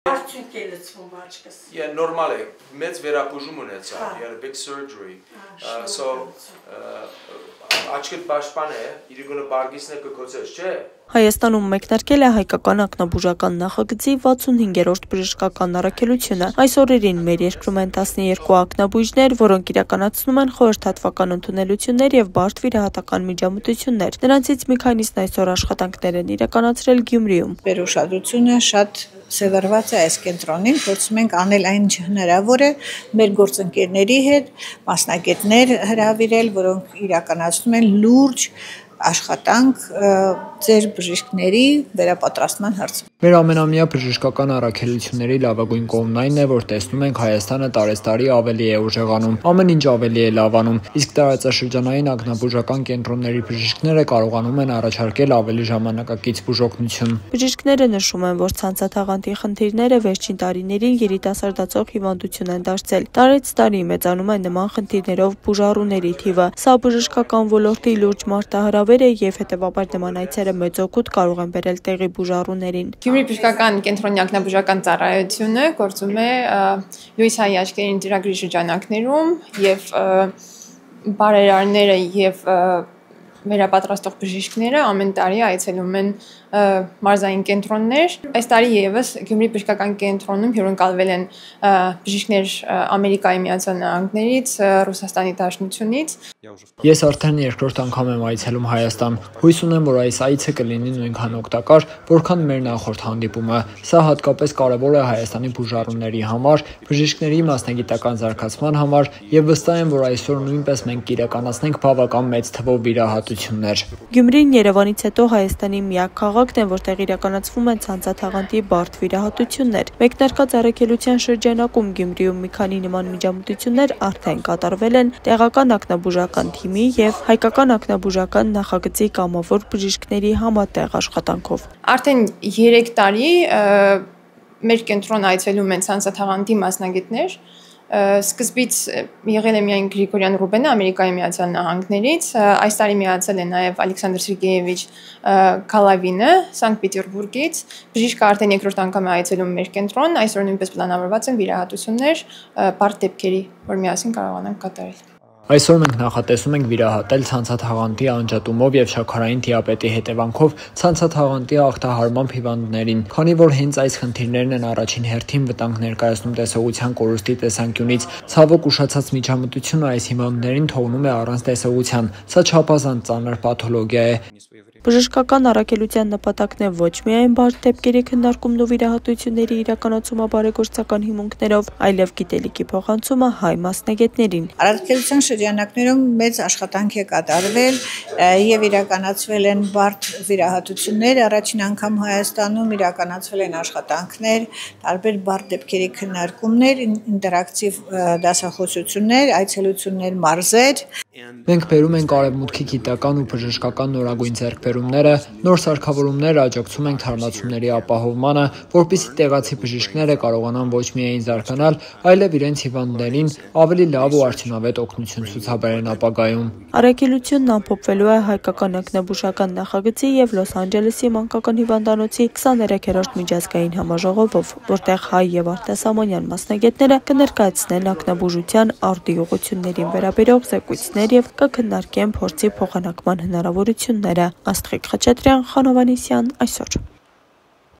Արդյունք է լցվում աչքս։ Yeah, նորմալ է, մեծ վերապուժում ունեցա, big surgery, so աչքդ պաշտպան է, իրգունը բարգիսն է կկոցես, չէ։ Հայաստանում մեկնարկել է հայկական ակնաբուժական նախագծի 65-րդ բժշկական առաքելությունը։ Այս օրերին մեր երկրում են 12 ակնաբույժներ, որոնք իրականացնում են խորհրդատվական ընդունելություններ եւ բարդ վիրահատական միջամտություններ։ Նրանցից մի քանիսն այսօր աշխատանքներ են իրականացրել Գյումրիում։ Վերուշադրությունը շատ սևեռված է այս կենտրոնին, փորձում ենք անել այն ինչ հնարավոր է մեր գործընկերների հետ, մասնագետներ հրավիրել, որոնք իրականացնում են լուրջ աշխատանք ձեր բժիշկների վերապատրաստման հարցում։ Մեր ամենամյա բժշկական առաքելությունների լավագույն կողմն այն է, որ տեսնում ենք Հայաստանը տարեստարի ավելի է ուժեղանում, ամեն ինչ ավելի է լավանում, իսկ տարածաշրջանային ակնաբուժական կենտրոնների բժիշկները կարողանում են առաջարկել ավելի ժամանակակից բուժօգնություն։ Բժիշկները նշում են, որ ցանցաթաղանթի խնդիրները վերջին տարիներին երիտասարդացող հիվանդություն են դարձել։ Տարեց տարի մեծանում է նման խնդիրներով բուժառուների թիվը։ Սա բժշկական ոլորտի լուրջ մարտահրավեր է եւ հետեւաբար նման այցերը մեծ օգուտ կարող են բերել տեղի բուժառուներին։ Գյումրի բժշկական կենտրոնի ակնաբուժական ծառայությունը գործում է լույս հայի աչքերին ծրագրի շրջանակներում եւ բարերարները եւ վերապատրաստող բժիշկները ամեն տարի այցելում են մարզային կենտրոններ։ Այս տարի եւս Գյումրի բժշկական կենտրոնում հյուրընկալվել են բժիշկներ Ամերիկայի Միացյալ Նահանգներից, Ռուսաստանի Դաշնությունից։ Ես արդեն երկրորդ անգամ եմ այցելում Հայաստան։ Հույս ունեմ, որ այս այցը կլինի նույնքան օգտակար, որքան մեր նախորդ հանդիպումը։ Սա հատկապես կարևոր է Հայաստանի բուժառուների համար, բժիշկների մասնագիտական զարգացման համար եւ վստահ եմ, որ այսօր նույնպես մենք կիրականացնենք բավական մեծ թվով վիրահատություններ։ Գյումրին Երևանից հետո Հայաստանի միակ քաղաքն է, որտեղ իրականացվում են ցանցաթաղանթի բարդ վիրահատություններ։ Մեկնարկած առաքելության շրջանակում Գյումրիում մի քանի նման միջամտություններ արդեն կատարվել են տեղական ակնաբուժական թիմի եւ հայկական ակնաբուժական նախագծի կամավոր բժիշկների համատեղ աշխատանքով։ Արդեն 3 տարի մեր կենտրոն այցելում են ցանցաթաղանթի մասնագետներ։ Սկզբից եղել է միայն Գրիգորյան Ռուբենը Ամերիկայի Միացյալ Նահանգներից, այս տարի միացել է նաև Ալեքսանդր Սերգեևիչ Քալավինը Սանկտ Պետերբուրգից։ Բժիշկը արդեն երկրորդ անգամ է այցելում մեր կենտրոն, այսօր նույնպես պլանավորված են վիրահատություններ բարդ դեպքերի, որ միասին կարողանանք կատարել։ Այսօր մենք նախատեսում ենք վիրահատել ցանցաթաղանթի անջատումով եւ շաքարային դիաբետի հետևանքով ցանցաթաղանթի ախտահարմամբ հիվանդներին, քանի որ հենց այս խնդիրներն են առաջին հերթին վտանգ ներկայացնում տեսողության կորուստի տեսանկյունից։ Ցավոք ուշացած միջամտությունը այս հիվանդներին թողնում է առանց տեսողության։ Սա չափազանց ծանր պաթոլոգիա է։ Բժշկական առաքելության նպատակն է ոչ միայն բարդ դեպքերի քննարկումն ու վիրահատությունների իրականացումը բարեգործական հիմունքներով, այլև գիտելիքի փոխանցումը հայ մասնագետներին։ Առաքելության շրջանակներում մեծ աշխատանք է կատարվել եւ իրականացվել են բարդ վիրահատություններ։ Առաջին անգամ Հայաստանում իրականացվել են աշխատանքներ, տարբեր բարդ դեպքերի քննարկումներ, ինտերակտիվ դասախոսություններ, այցելություններ մարզեր։ Մենք բերում ենք արևմուտքի գիտական ու բժշկական նորագույն ձեռքբերումները, նոր սարքավորումներ աջակցում ենք թարմացումների ապահովմանը, որպեսզի տեղացի բժիշկները կարողանան ոչ միայն զարգանալ, այլև իրենց հիվանդներին ավելի լավ ու արդյունավետ օգնություն ցուցաբերեն ապագայում։ Առաքելությունն ամփոփվելու է հայկական ակնաբուժական նախագծի եւ Լոս Անջելեսի մանկական հիվանդանոցի 23-րդ միջազգային համաժողովով, որտեղ հայ եւ արտասահմանյան մասնագետները կներկայացնեն ակնաբուժության արդիուղություններին վերաբերող զեկույցներ եւ կքննարկեն փորձի փոխանակման հնարավորությունները։ Աստղիկ Խաչատրյան, Խանովանեսյան, այսօր։